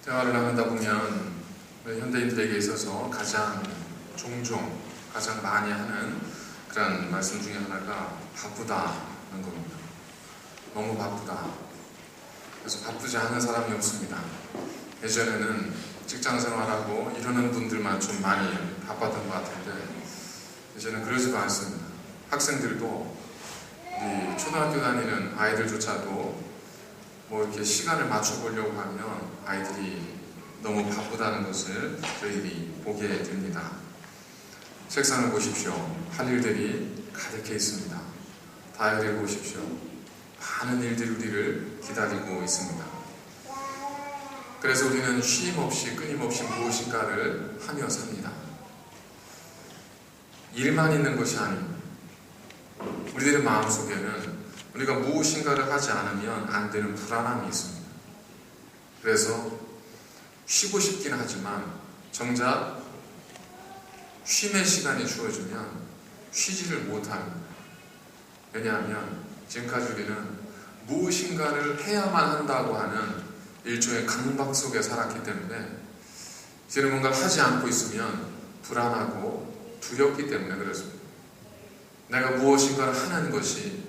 대화를 나누다 보면 현대인들에게 있어서 종종 가장 많이 하는 그런 말씀 중에 하나가 바쁘다는 겁니다. 너무 바쁘다. 그래서 바쁘지 않은 사람이 없습니다. 예전에는 직장 생활하고 이러는 분들만 좀 많이 바빴던 것 같은데 이제는 그러지도 않습니다. 학생들도 우리 초등학교 다니는 아이들조차도 뭐 이렇게 시간을 맞춰보려고 하면 아이들이 너무 바쁘다는 것을 저희들이 보게 됩니다. 책상을 보십시오. 할 일들이 가득해 있습니다. 다이어리를 보십시오. 많은 일들이 우리를 기다리고 있습니다. 그래서 우리는 쉼 없이 끊임없이 무엇인가를 하며 삽니다. 일만 있는 것이 아닙니다. 우리들의 마음속에는 우리가 무엇인가를 하지 않으면 안 되는 불안함이 있습니다. 그래서 쉬고 싶긴 하지만 정작 쉼의 시간이 주어지면 쉬지를 못합니다. 왜냐하면 지금까지 우리는 무엇인가를 해야만 한다고 하는 일종의 강박 속에 살았기 때문에 이제는 뭔가 하지 않고 있으면 불안하고 두렵기 때문에 그렇습니다. 내가 무엇인가를 하는 것이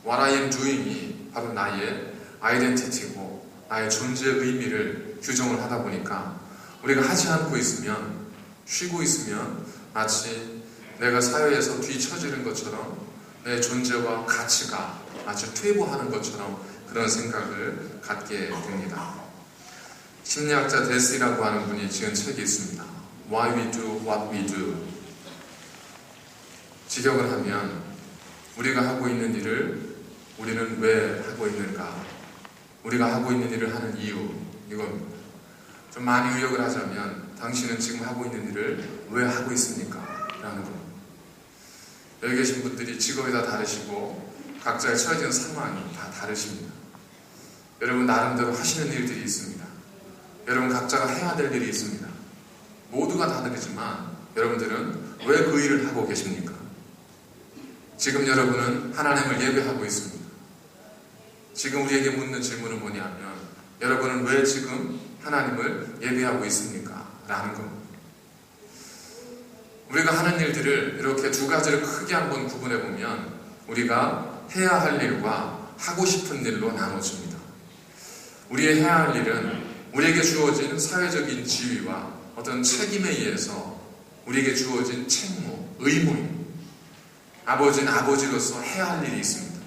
What I am doing이 바로 나의 아이덴티티고 나의 존재의 의미를 규정을 하다 보니까 우리가 하지 않고 있으면 쉬고 있으면 마치 내가 사회에서 뒤처지는 것처럼 내 존재와 가치가 마치 퇴보하는 것처럼 그런 생각을 갖게 됩니다. 심리학자 데스라고 하는 분이 지은 책이 있습니다. Why we do what we do. 직역을 하면 우리가 하고 있는 일을 우리는 왜 하고 있는가? 우리가 하고 있는 일을 하는 이유 이겁니다. 좀 많이 의역을 하자면 당신은 지금 하고 있는 일을 왜 하고 있습니까? 라는 겁니다. 여기 계신 분들이 직업이 다 다르시고 각자의 처해진 상황이 다 다르십니다. 여러분 나름대로 하시는 일들이 있습니다. 여러분 각자가 해야 될 일이 있습니다. 모두가 다르지만 여러분들은 왜 그 일을 하고 계십니까? 지금 여러분은 하나님을 예배하고 있습니다. 지금 우리에게 묻는 질문은 뭐냐면 여러분은 왜 지금 하나님을 예배하고 있습니까? 라는 겁니다. 우리가 하는 일들을 이렇게 두 가지를 크게 한번 구분해 보면 우리가 해야 할 일과 하고 싶은 일로 나눠집니다. 우리의 해야 할 일은 우리에게 주어진 사회적인 지위와 어떤 책임에 의해서 우리에게 주어진 책무, 의무입니다. 아버지는 아버지로서 해야 할 일이 있습니다.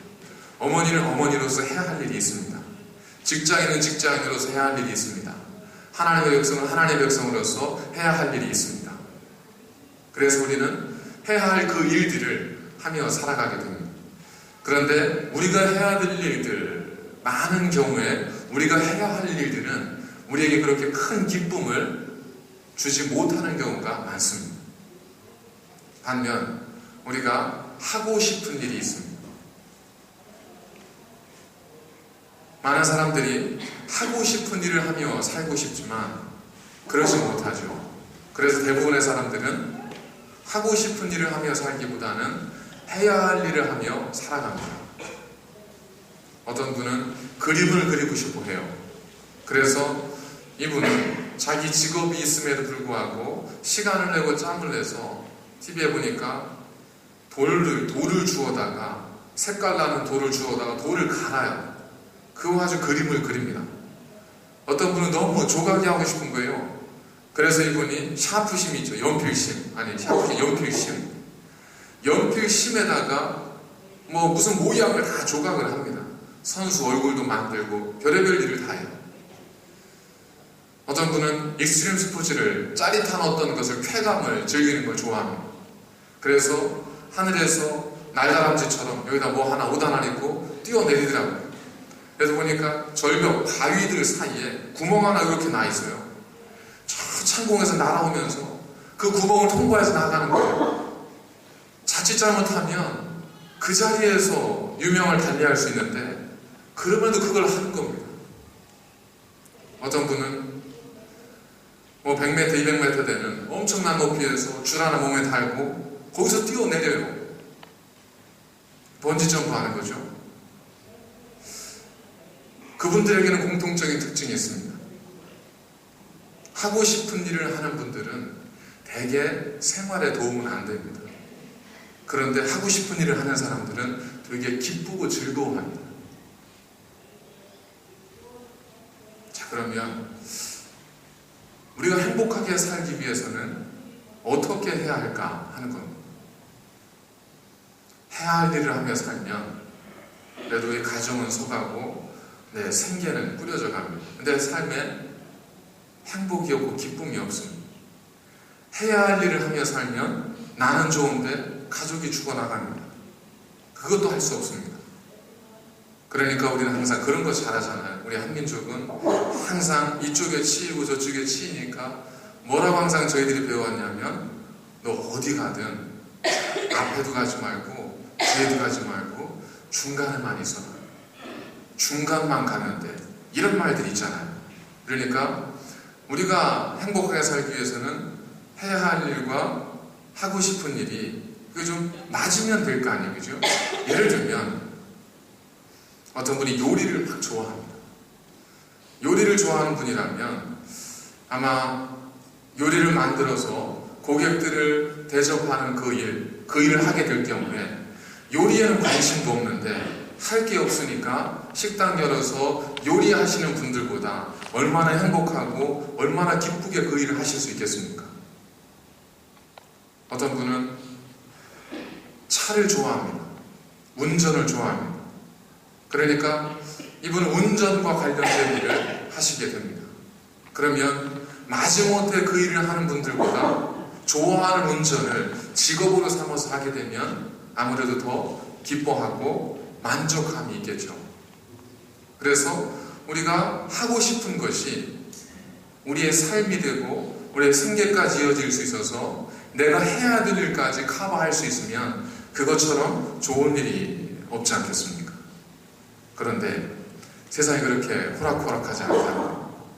어머니는 어머니로서 해야 할 일이 있습니다. 직장인은 직장인으로서 해야 할 일이 있습니다. 하나님의 백성은 하나님의 백성으로서 해야 할 일이 있습니다. 그래서 우리는 해야 할 그 일들을 하며 살아가게 됩니다. 그런데 우리가 해야 될 일들, 많은 경우에 우리가 해야 할 일들은 우리에게 그렇게 큰 기쁨을 주지 못하는 경우가 많습니다. 반면 우리가 하고 싶은 일이 있습니다. 많은 사람들이 하고 싶은 일을 하며 살고 싶지만 그러지 못하죠. 그래서 대부분의 사람들은 하고 싶은 일을 하며 살기보다는 해야 할 일을 하며 살아갑니다. 어떤 분은 그림을 그리고 싶어 해요. 그래서 이분은 자기 직업이 있음에도 불구하고 시간을 내고 짬을 내서 TV에 보니까 돌을 주워다가 색깔 나는 돌을 주워다가 돌을 갈아요. 그거 아주 그림을 그립니다. 어떤 분은 너무 조각이 하고 싶은 거예요. 그래서 이분이 샤프심 있죠. 연필심. 아니 샤프심, 연필심. 연필심에다가 뭐 무슨 모양을 다 조각을 합니다. 선수 얼굴도 만들고 별의별 일을 다 해요. 어떤 분은 익스트림 스포츠를 짜릿한 어떤 것을 쾌감을 즐기는 걸 좋아합니다. 그래서 하늘에서 날다람쥐처럼 여기다 뭐 하나 옷 하나 입고 뛰어내리더라고요. 그래서 보니까 절벽 바위들 사이에 구멍 하나 이렇게 나 있어요. 저 창공에서 날아오면서 그 구멍을 통과해서 나가는 거예요. 자칫 잘못하면 그 자리에서 유명을 달리할 수 있는데 그러면도 그걸 하는 겁니다. 어떤 분은 뭐 100m, 200m 되는 엄청난 높이에서 줄 하나 몸에 달고 거기서 뛰어내려요. 번지점프 하는 거죠. 그분들에게는 공통적인 특징이 있습니다. 하고 싶은 일을 하는 분들은 대개 생활에 도움은 안 됩니다. 그런데 하고 싶은 일을 하는 사람들은 되게 기쁘고 즐거워합니다. 자, 그러면 우리가 행복하게 살기 위해서는 어떻게 해야 할까 하는 겁니다. 해야 할 일을 하며 살면 그래도 이 가정은 서가고 생계는 꾸려져 갑니다. 근데 삶에 행복이 없고 기쁨이 없습니다. 해야 할 일을 하며 살면 나는 좋은데 가족이 죽어나갑니다. 그것도 할 수 없습니다. 그러니까 우리는 항상 그런 거 잘하잖아요. 우리 한민족은 항상 이쪽에 치이고 저쪽에 치이니까 뭐라고 항상 저희들이 배웠냐면 너 어디 가든 앞에도 가지 말고 뒤에도 가지 말고 중간에만 있어라. 중간만 가면 돼. 이런 말들이 있잖아요. 그러니까 우리가 행복하게 살기 위해서는 해야 할 일과 하고 싶은 일이 그게 좀 맞으면 될 거 아니에요. 그죠? 예를 들면 어떤 분이 요리를 막 좋아합니다. 요리를 좋아하는 분이라면 아마 요리를 만들어서 고객들을 대접하는 그 일을 하게 될 경우에 요리에는 관심도 없는데 할 게 없으니까 식당 열어서 요리하시는 분들보다 얼마나 행복하고 얼마나 기쁘게 그 일을 하실 수 있겠습니까? 어떤 분은 차를 좋아합니다. 운전을 좋아합니다. 그러니까 이분은 운전과 관련된 일을 하시게 됩니다. 그러면 마지못해 그 일을 하는 분들보다 좋아하는 운전을 직업으로 삼아서 하게 되면 아무래도 더 기뻐하고 만족감이 있겠죠. 그래서 우리가 하고 싶은 것이 우리의 삶이 되고 우리의 생계까지 이어질 수 있어서 내가 해야 될 일까지 커버할 수 있으면 그것처럼 좋은 일이 없지 않겠습니까? 그런데 세상이 그렇게 호락호락하지 않다는 거예요.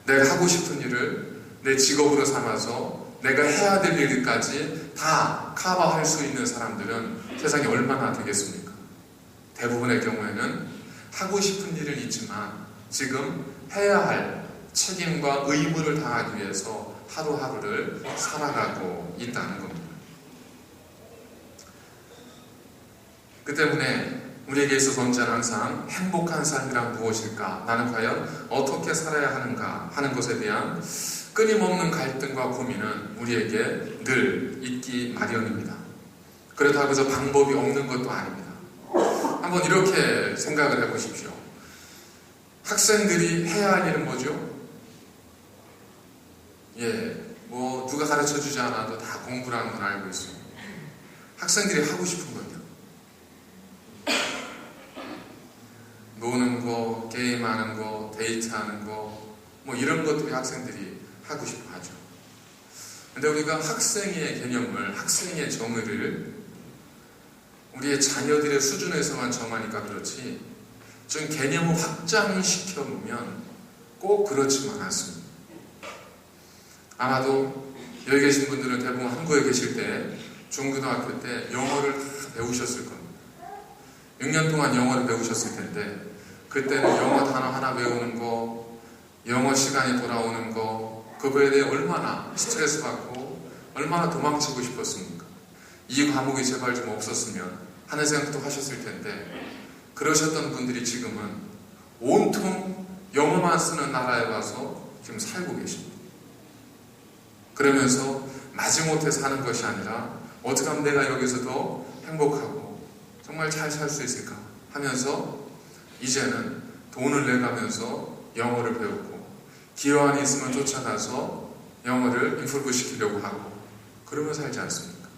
내가 하고 싶은 일을 내 직업으로 삼아서 내가 해야 될 일까지 다 커버할 수 있는 사람들은 세상에 얼마나 되겠습니까? 대부분의 경우에는 하고 싶은 일은 있지만 지금 해야 할 책임과 의무를 다하기 위해서 하루하루를 살아가고 있다는 겁니다. 그 때문에 우리에게 있어서 언제나 항상 행복한 삶이란 무엇일까? 나는 과연 어떻게 살아야 하는가? 하는 것에 대한 끊임없는 갈등과 고민은 우리에게 늘 있기 마련입니다. 그렇다고 해서 방법이 없는 것도 아닙니다. 한번 이렇게 생각을 해보십시오. 학생들이 해야 할 일은 뭐죠? 누가 가르쳐주지 않아도 다 공부라는 건 알고 있습니다. 학생들이 하고 싶은 거죠. 노는 거, 게임하는 거, 데이트하는 거, 이런 것들이 학생들이 하고 싶어 하죠. 근데 우리가 학생의 개념을, 학생의 정의를 우리의 자녀들의 수준에서만 정하니까 그렇지, 좀 개념을 확장시켜보면 꼭 그렇지만 않습니다. 아마도 여기 계신 분들은 대부분 한국에 계실 때, 중고등학교 때 영어를 다 배우셨을 겁니다. 6년 동안 영어를 배우셨을 텐데, 그때는 영어 단어 하나 외우는 거, 영어 시간이 돌아오는 거, 그거에 대해 얼마나 스트레스 받고 얼마나 도망치고 싶었습니까? 이 과목이 제발 좀 없었으면 하는 생각도 하셨을 텐데, 그러셨던 분들이 지금은 온통 영어만 쓰는 나라에 와서 지금 살고 계십니다. 그러면서 마지못해 사는 것이 아니라 어떻게 하면 내가 여기서 더 행복하고 정말 잘 살 수 있을까 하면서 이제는 돈을 내가면서 영어를 배우고 기회안이 있으면 쫓아가서 영어를 인프루브 시키려고 하고 그러면 살지 않습니까?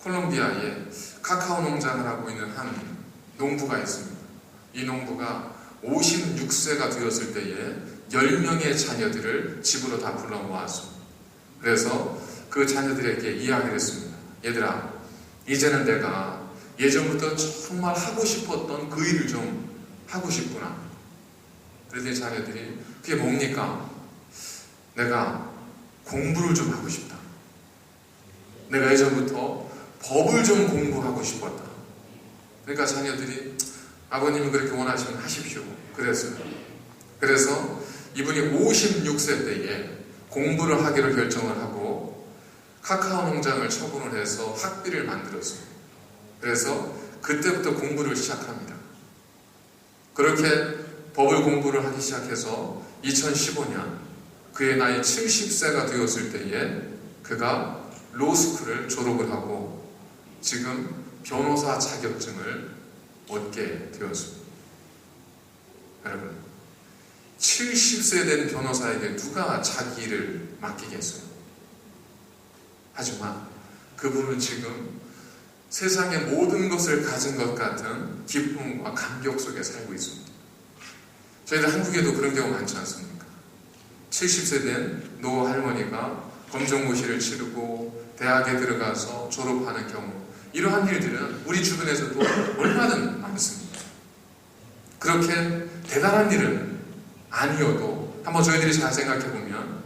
콜롬비아에 카카오 농장을 하고 있는 한 농부가 있습니다. 이 농부가 56세가 되었을 때에 10명의 자녀들을 집으로 다 불러 모았습니다. 그래서 그 자녀들에게 이야기를 했습니다. 얘들아, 이제는 내가 예전부터 정말 하고 싶었던 그 일을 좀 하고 싶구나. 그랬더니 자녀들이 그게 뭡니까? 내가 공부를 좀 하고 싶다. 내가 예전부터 법을 좀 공부하고 싶었다. 그러니까 자녀들이 아버님이 그렇게 원하시면 하십시오. 그랬어요. 그래서 이분이 56세 때에 공부를 하기로 결정을 하고 카카오 농장을 처분을 해서 학비를 만들었어요. 그래서 그때부터 공부를 시작합니다. 그렇게 법을 공부를 하기 시작해서 2015년 그의 나이 70세가 되었을 때에 그가 로스쿨을 졸업을 하고 지금 변호사 자격증을 얻게 되었습니다. 여러분, 70세 된 변호사에게 누가 자기 일을 맡기겠어요? 하지만 그분은 지금 세상의 모든 것을 가진 것 같은 기쁨과 감격 속에 살고 있습니다. 저희들 한국에도 그런 경우 많지 않습니까? 70세 된 노 할머니가 검정고시를 치르고 대학에 들어가서 졸업하는 경우, 이러한 일들은 우리 주변에서도 얼마든 많습니다. 그렇게 대단한 일은 아니어도 한번 저희들이 잘 생각해보면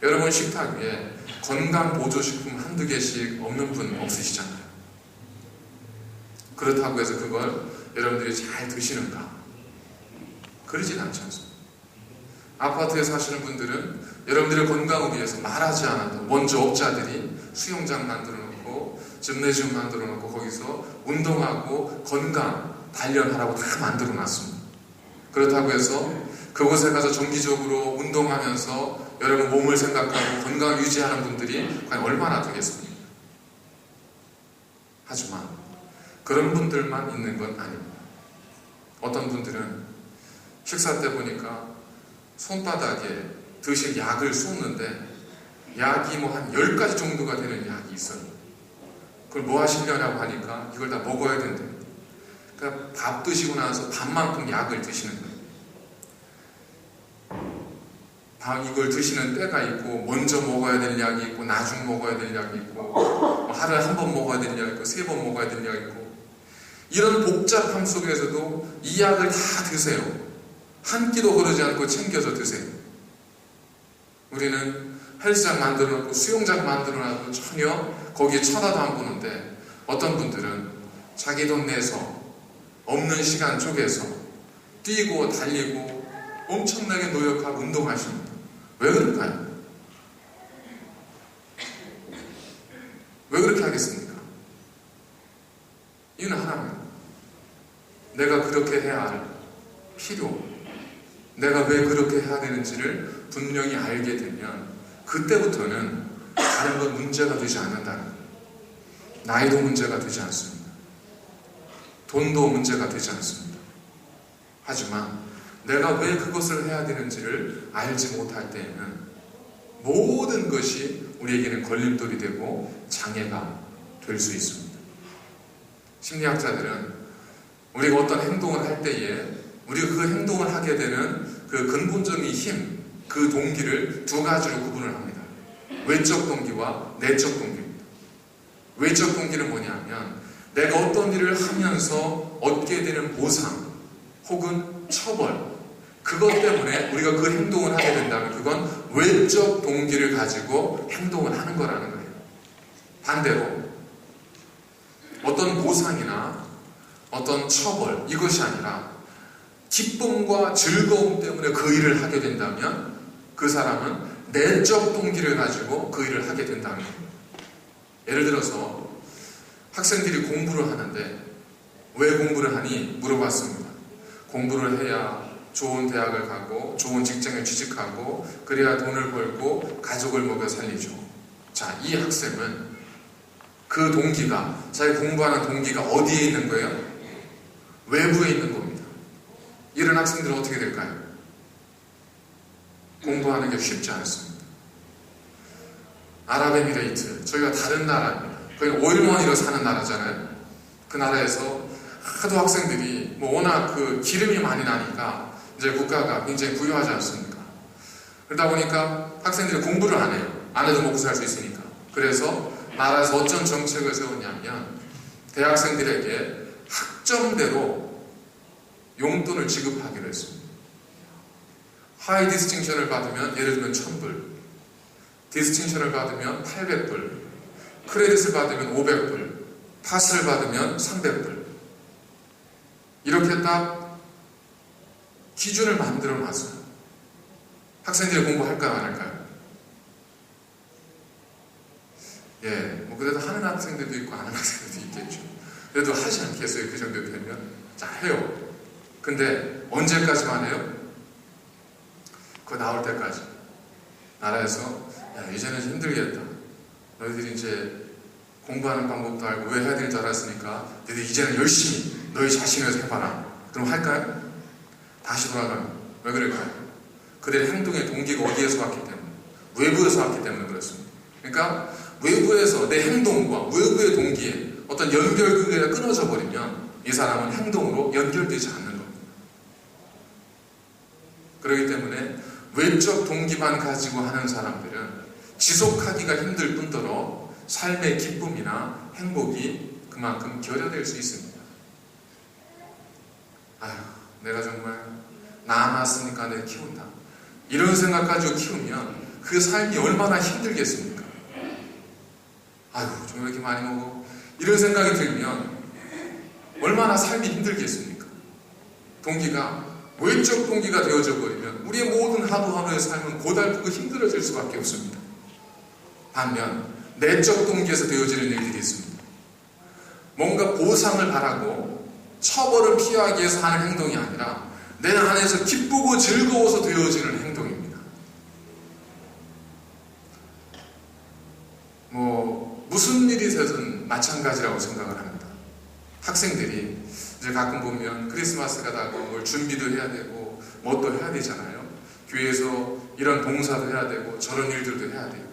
여러분 식탁 위에 건강보조식품 한두 개씩 없는 분 없으시잖아요. 그렇다고 해서 그걸 여러분들이 잘 드시는가? 그러진 않지 않습니다. 아파트에 사시는 분들은 여러분들의 건강을 위해서 말하지 않아도 먼저 업자들이 수영장 만들어 놓고 짐네지움 만들어 놓고 거기서 운동하고 건강 단련하라고 다 만들어 놨습니다. 그렇다고 해서 그곳에 가서 정기적으로 운동하면서 여러분 몸을 생각하고 건강을 유지하는 분들이 과연 얼마나 되겠습니까? 하지만 그런 분들만 있는 건 아닙니다. 어떤 분들은 식사 때 보니까 손바닥에 드실 약을 쏟는데 약이 뭐 한 10가지 정도가 되는 약이 있어요. 그걸 뭐 하시려고 하니까 이걸 다 먹어야 된대요. 그러니까 밥 드시고 나서 밥만큼 약을 드시는 거예요. 이걸 드시는 때가 있고 먼저 먹어야 될 약이 있고 나중 먹어야 될 약이 있고 하루에 한 번 먹어야 될 약이 있고 3번 먹어야 될 약이 있고 이런 복잡함 속에서도 이 약을 다 드세요. 한 끼도 거르지 않고 챙겨서 드세요. 우리는 헬스장 만들어놓고 수영장 만들어놔도 전혀 거기에 쳐다도 안 보는데 어떤 분들은 자기 돈 내서 없는 시간 쪼개서 뛰고 달리고 엄청나게 노력하고 운동하십니다. 왜 그럴까요? 왜 그렇게 하겠습니까? 이유는 하나입니다. 내가 그렇게 해야 할 필요, 내가 왜 그렇게 해야 되는지를 분명히 알게 되면 그때부터는 다른 건 문제가 되지 않는다는 거예요. 나이도 문제가 되지 않습니다. 돈도 문제가 되지 않습니다. 하지만 내가 왜 그것을 해야 되는지를 알지 못할 때에는 모든 것이 우리에게는 걸림돌이 되고 장애가 될 수 있습니다. 심리학자들은 우리가 어떤 행동을 할 때에 우리가 그 행동을 하게 되는 그 근본적인 힘, 그 동기를 두 가지로 구분을 합니다. 외적 동기와 내적 동기입니다. 외적 동기는 뭐냐면 내가 어떤 일을 하면서 얻게 되는 보상 혹은 처벌, 그것 때문에 우리가 그 행동을 하게 된다면 그건 외적 동기를 가지고 행동을 하는 거라는 거예요. 반대로 어떤 보상이나 어떤 처벌, 이것이 아니라 기쁨과 즐거움 때문에 그 일을 하게 된다면 그 사람은 내적 동기를 가지고 그 일을 하게 된다는 거예요. 예를 들어서 학생들이 공부를 하는데 왜 공부를 하니? 물어봤습니다. 공부를 해야 좋은 대학을 가고 좋은 직장에 취직하고 그래야 돈을 벌고 가족을 먹여 살리죠. 자, 이 학생은 그 동기가, 자기 공부하는 동기가 어디에 있는 거예요? 외부에 있는 겁니다. 이런 학생들은 어떻게 될까요? 공부하는 게 쉽지 않습니다. 아랍에미레이트, 저희가 다른 나라입니다. 거기는 오일머니로 사는 나라잖아요. 그 나라에서 하도 학생들이 워낙 그 기름이 많이 나니까 이제 국가가 굉장히 부유하지 않습니까? 그러다 보니까 학생들이 공부를 안 해요. 안 해도 먹고 살 수 있으니까. 그래서 나라에서 어떤 정책을 세웠냐면 대학생들에게 학점대로 용돈을 지급하기로 했습니다. 하이 디스팅션을 받으면 예를 들면 1000불, 디스팅션을 받으면 800불, 크레딧을 받으면 500불, 파스를 받으면 300불. 이렇게 딱 기준을 만들어 놨어요. 학생들이 공부할까요, 안 할까요? 예, 뭐 그래도 하는 학생들도 있고 안 하는 학생들도 있겠죠. 그래도 하지 않겠어요? 그 정도 되면? 자, 해요. 근데 언제까지만 해요? 그거 나올 때까지. 나라에서 야, 이제는 힘들겠다. 너희들이 이제 공부하는 방법도 알고 왜 해야 되는지 알았으니까 너희들 이제는 열심히 너희 자신을 해봐라. 그럼 할까요? 다시 돌아가면 왜 그럴까요? 그들의 행동의 동기가 어디에서 왔기 때문에, 외부에서 왔기 때문에 그렇습니다. 그러니까 외부에서 내 행동과 외부의 동기에 어떤 연결고리가 끊어져 버리면 이 사람은 행동으로 연결되지 않는 겁니다. 그렇기 때문에 외적 동기만 가지고 하는 사람들은 지속하기가 힘들 뿐더러 삶의 기쁨이나 행복이 그만큼 결여될 수 있습니다. 아휴, 내가 정말 나 낳았으니까 내가 키운다. 이런 생각 가지고 키우면 그 삶이 얼마나 힘들겠습니까? 아휴, 좀 왜 이렇게 많이 먹어? 이런 생각이 들면 얼마나 삶이 힘들겠습니까? 동기가 외적 동기가 되어져 버리면 우리의 모든 하루하루의 삶은 고달프고 힘들어질 수밖에 없습니다. 반면 내적 동기에서 되어지는 일들이 있습니다. 뭔가 보상을 바라고 처벌을 피하기 위해서 하는 행동이 아니라 내 안에서 기쁘고 즐거워서 되어지는 행동입니다. 무슨 일이 되든 마찬가지라고 생각을 합니다. 학생들이 이제 가끔 보면 크리스마스가 다가오고 뭘 준비도 해야 되고 뭐 또 해야 되잖아요. 교회에서 이런 봉사도 해야 되고 저런 일들도 해야 돼요.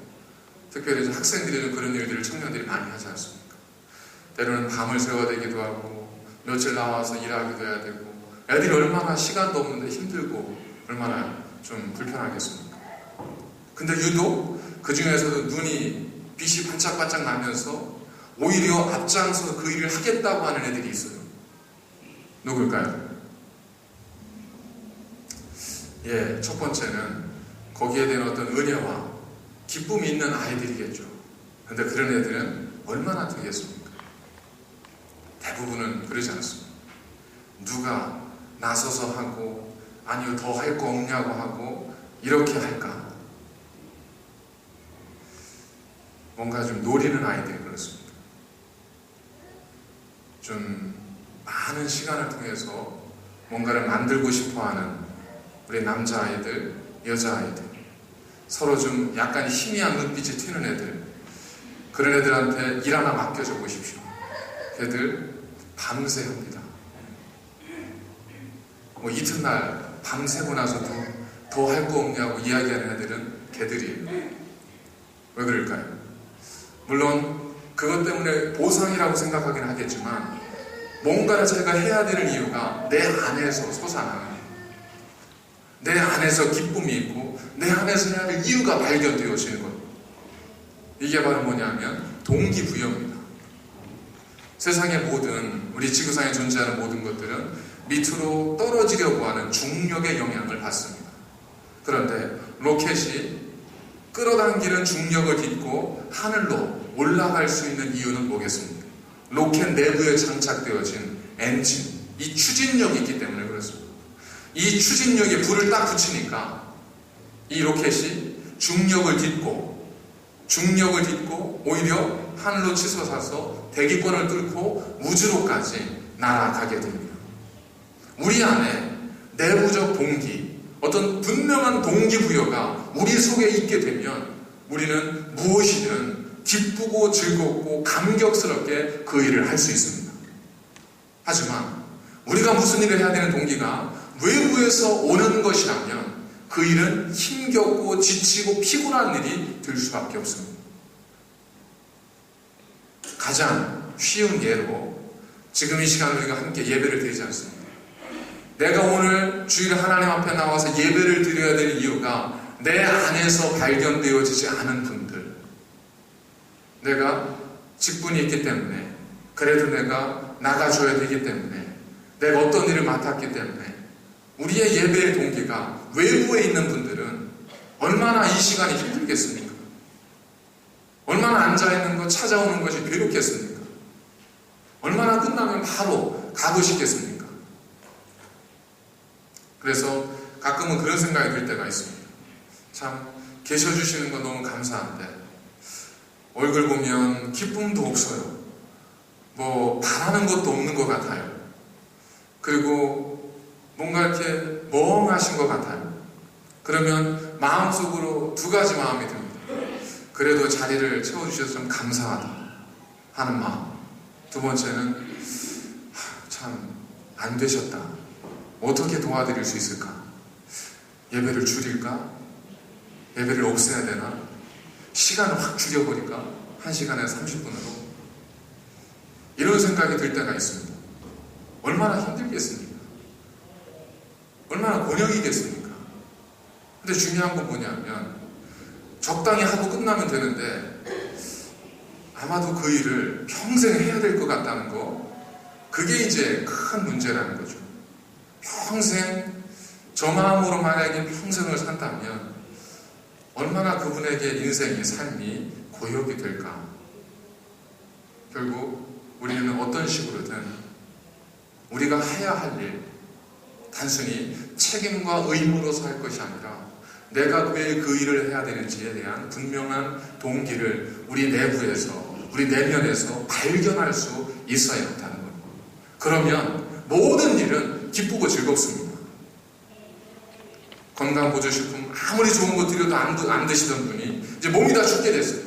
특별히 이제 학생들이는 그런 일들을 청년들이 많이 하지 않습니까? 때로는 밤을 새워야 되기도 하고 며칠 나와서 일하기도 해야 되고 애들이 얼마나 시간도 없는데 힘들고 얼마나 좀 불편하겠습니까? 근데 유독 그 중에서도 빛이 반짝반짝 나면서 오히려 앞장서서 그 일을 하겠다고 하는 애들이 있어요. 누굴까요? 예, 첫 번째는 거기에 대한 어떤 은혜와 기쁨이 있는 아이들이겠죠. 근데 그런 애들은 얼마나 되겠습니까? 대부분은 그러지 않습니다. 누가 나서서 하고 아니요 더 할 거 없냐고 하고 이렇게 할까? 뭔가 좀 노리는 아이들이 그렇습니다. 좀 많은 시간을 통해서 뭔가를 만들고 싶어하는 우리 남자아이들, 여자아이들, 서로 좀 약간 희미한 눈빛이 튀는 애들, 그런 애들한테 일 하나 맡겨줘 보십시오. 걔들 밤새 합니다. 이튿날 밤새고 나서도 더 할 거 없냐고 이야기하는 애들은 걔들이에요. 왜 그럴까요? 물론 그것 때문에 보상이라고 생각하긴 하겠지만 뭔가를 제가 해야 되는 이유가 내 안에서 솟아나는, 내 안에서 기쁨이 있고 내 안에서 해야 될 이유가 발견되어지는 거예요. 이게 바로 뭐냐면 동기부여입니다. 세상의 모든, 우리 지구상에 존재하는 모든 것들은 밑으로 떨어지려고 하는 중력의 영향을 받습니다. 그런데 로켓이 끌어당기는 중력을 딛고 하늘로 올라갈 수 있는 이유는 뭐겠습니까? 로켓 내부에 장착되어진 엔진, 이 추진력이 있기 때문에 그렇습니다. 이 추진력에 불을 딱 붙이니까 이 로켓이 중력을 딛고 오히려 하늘로 치솟아서 대기권을 뚫고 우주로까지 날아가게 됩니다. 우리 안에 내부적 동기, 어떤 분명한 동기부여가 우리 속에 있게 되면 우리는 무엇이든 기쁘고 즐겁고 감격스럽게 그 일을 할 수 있습니다. 하지만 우리가 무슨 일을 해야 되는 동기가 외부에서 오는 것이라면 그 일은 힘겹고 지치고 피곤한 일이 될 수밖에 없습니다. 가장 쉬운 예로 지금 이 시간 우리가 함께 예배를 드리지 않습니다. 내가 오늘 주일 하나님 앞에 나와서 예배를 드려야 되는 이유가 내 안에서 발견되어지지 않은 분들, 내가 직분이 있기 때문에, 그래도 내가 나가줘야 되기 때문에, 내가 어떤 일을 맡았기 때문에, 우리의 예배의 동기가 외부에 있는 분들은 얼마나 이 시간이 힘들겠습니까? 얼마나 앉아있는 것, 찾아오는 것이 괴롭겠습니까? 얼마나 끝나면 바로 가고 싶겠습니까? 그래서 가끔은 그런 생각이 들 때가 있습니다. 참 계셔주시는 건 너무 감사한데 얼굴 보면 기쁨도 없어요. 뭐 바라는 것도 없는 것 같아요. 그리고 뭔가 이렇게 멍하신 것 같아요. 그러면 마음속으로 두 가지 마음이 듭니다. 그래도 자리를 채워주셔서 좀 감사하다 하는 마음. 두 번째는 참 안 되셨다. 어떻게 도와드릴 수 있을까? 예배를 줄일까? 예배를 없애야 되나? 시간을 확 줄여버릴까? 1시간에 30분으로? 이런 생각이 들 때가 있습니다. 얼마나 힘들겠습니까? 얼마나 곤욕이겠습니까? 근데 중요한 건 뭐냐면 적당히 하고 끝나면 되는데 아마도 그 일을 평생 해야 될 것 같다는 거, 그게 이제 큰 문제라는 거죠. 평생 저 마음으로 만약에 평생을 산다면 얼마나 그분에게 인생의 삶이 고역이 될까? 결국 우리는 어떤 식으로든 우리가 해야 할 일, 단순히 책임과 의무로서 할 것이 아니라 내가 왜 그 일을 해야 되는지에 대한 분명한 동기를 우리 내부에서, 우리 내면에서 발견할 수 있어야 한다는 겁니다. 그러면 모든 일은 기쁘고 즐겁습니다. 건강보조식품 아무리 좋은 거 드려도 안 드시던 분이 이제 몸이 다 죽게 됐어요.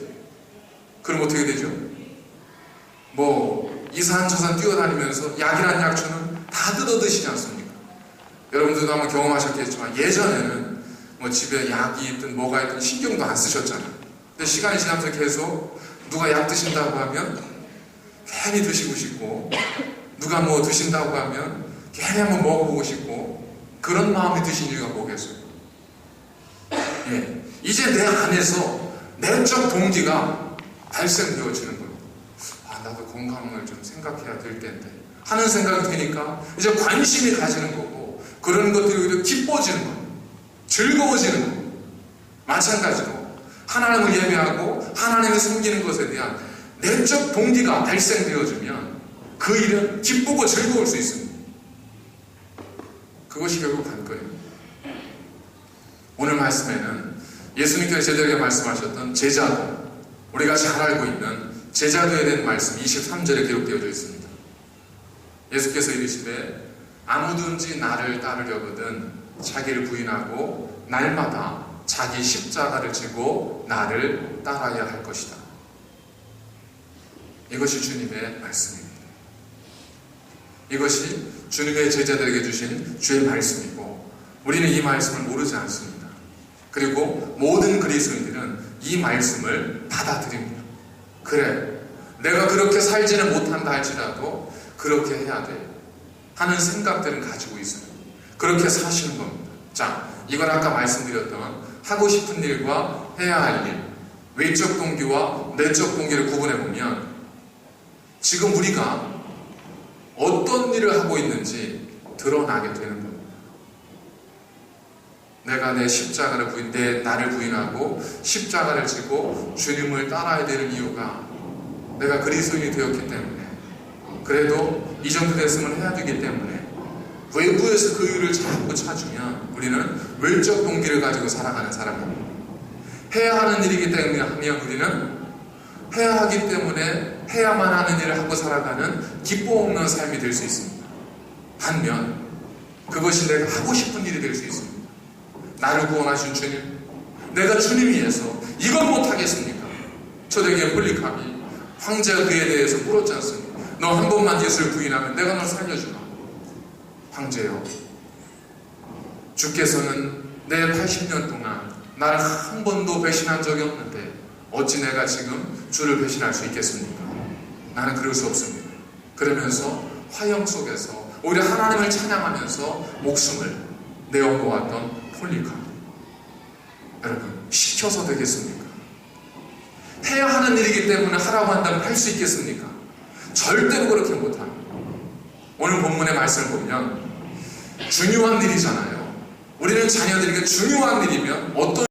그럼 어떻게 되죠? 뭐 이산저산 뛰어다니면서 약이란 약초는 다 뜯어 드시지 않습니까? 여러분들도 한번 경험하셨겠지만 예전에는 뭐 집에 약이 있든 뭐가 있든 신경도 안 쓰셨잖아요. 근데 시간이 지나면서 계속 누가 약 드신다고 하면 괜히 드시고 싶고, 누가 뭐 드신다고 하면 괜히 한번 먹어보고 싶고, 그런 마음이 드신 이유가 뭐겠어요? 예, 이제 내 안에서 내적 동기가 발생되어지는 거예요. 아, 나도 건강을 좀 생각해야 될 텐데 하는 생각이 드니까 이제 관심이 가지는 거고, 그런 것들이 오히려 기뻐지는 거예요. 즐거워지는 거예요. 마찬가지로 하나님을 예배하고 하나님을 섬기는 것에 대한 내적 동기가 발생되어지면 그 일은 기쁘고 즐거울 수 있습니다. 그것이 결국 관건이에요. 오늘 말씀에는 예수님께서 제자에게 말씀하셨던 제자도, 우리가 잘 알고 있는 제자도에 대한 말씀 23절에 기록되어져 있습니다. 예수께서 이르시되 아무든지 나를 따르려거든 자기를 부인하고 날마다 자기 십자가를 지고 나를 따라야 할 것이다. 이것이 주님의 말씀입니다. 이것이 주님의 제자들에게 주신 주의 말씀이고, 우리는 이 말씀을 모르지 않습니다. 그리고 모든 그리스도인들은 이 말씀을 받아들입니다. 그래, 내가 그렇게 살지는 못한다 할지라도 그렇게 해야 돼 하는 생각들은 가지고 있어요. 그렇게 사시는 겁니다. 자, 이건 아까 말씀드렸던 하고 싶은 일과 해야 할 일, 외적 동기와 내적 동기를 구분해보면 지금 우리가 어떤 일을 하고 있는지 드러나게 되는 겁니다. 내가 내 십자가를 나를 부인하고 십자가를 지고 주님을 따라야 되는 이유가 내가 그리스도인이 되었기 때문에, 그래도 이 정도 됐으면 해야 되기 때문에 외부에서 그 이유를 자꾸 찾으면 우리는 외적 동기를 가지고 살아가는 사람입니다. 해야 하는 일이기 때문에 하면 우리는 해야 하기 때문에 해야만 하는 일을 하고 살아가는 기쁨 없는 삶이 될 수 있습니다. 반면 그것이 내가 하고 싶은 일이 될 수 있습니다. 나를 구원하신 주님, 내가 주님 위해서 이건 못하겠습니까? 초대기의 폴리카비 황제가 그에 대해서 물었지 않습니까? 너 한 번만 예수를 부인하면 내가 널 살려주마. 황제여, 주께서는 내 80년 동안 나를 한 번도 배신한 적이 없는데 어찌 내가 지금 주를 배신할 수 있겠습니까? 나는 그럴 수 없습니다. 그러면서 화형 속에서 오히려 하나님을 찬양하면서 목숨을 내어보았던 폴리카비. 여러분, 시켜서 되겠습니까? 해야 하는 일이기 때문에 하라고 한다면 할 수 있겠습니까? 절대로 그렇게 못합니다. 오늘 본문의 말씀을 보면 중요한 일이잖아요. 우리는 자녀들에게 중요한 일이면 어떤